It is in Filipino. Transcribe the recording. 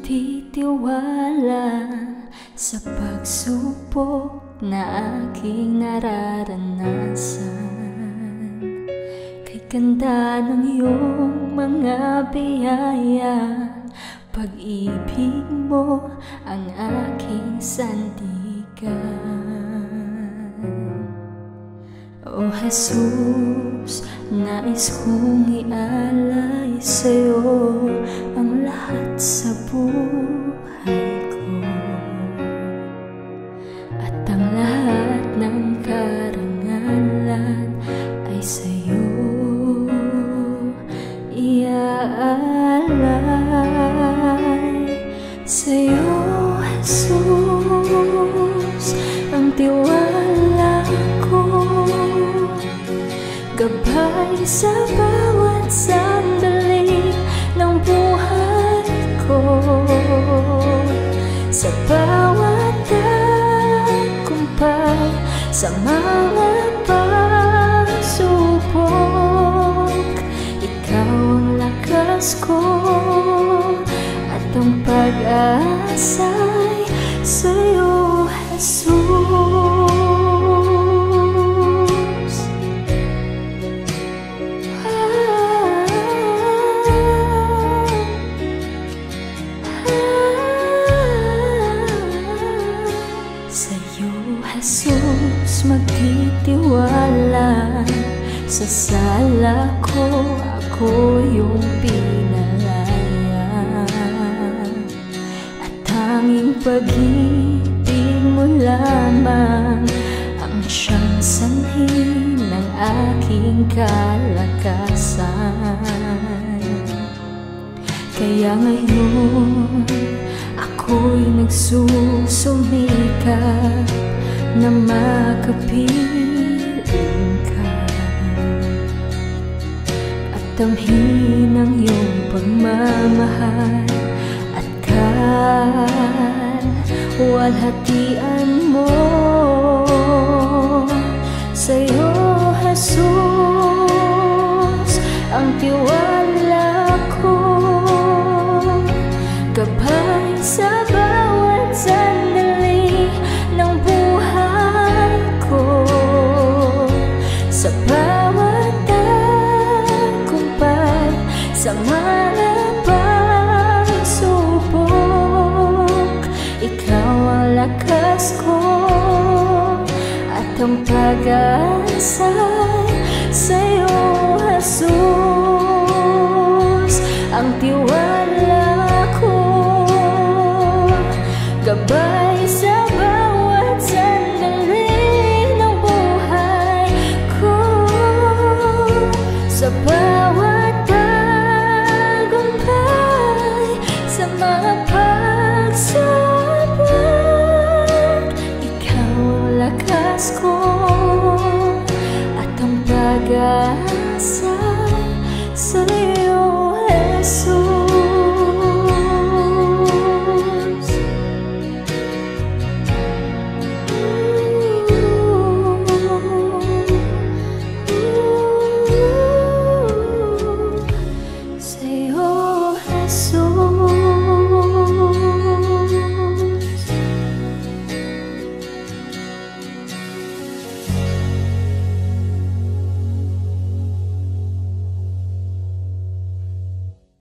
magtitiwala sa pagsubok na aking nararanasan. Kay ganda ng iyong mga biyaya, pag-ibig mo ang aking sandigan. O Jesus, nais kong ialay sa'yo ang lahat sa buhay ko, at ang lahat ng karangalan ay sa'yo iaalay. Sa'yo, Jesus, ang tiwala ko, gabay sa bawat sandali ng buhay ko, sa bawat tagumpay, sa mga pagsubok. Ikaw ang lakas ko at ang pag-asa'y sa'yo, Jesus. Jesus, magtitiwala sa sala ko, ako yung pinalaya, at tanging pag-ibig mo lamang ang siyang sanhi ng aking kalakasan. Kaya ngayon ako'y nagsusumikap na makapiling ka, at damhin ang iyong pagmamahal at kalwalhatian mo. Sa'yo, Jesus, ang tiwala ko, gabay sa bawat sandali ng buhay ko, sa bawat tagumpay, sa mga pagsubok. Ikaw ang lakas ko at ang pag-asa'y sa'yo, Jesus, ang tiwala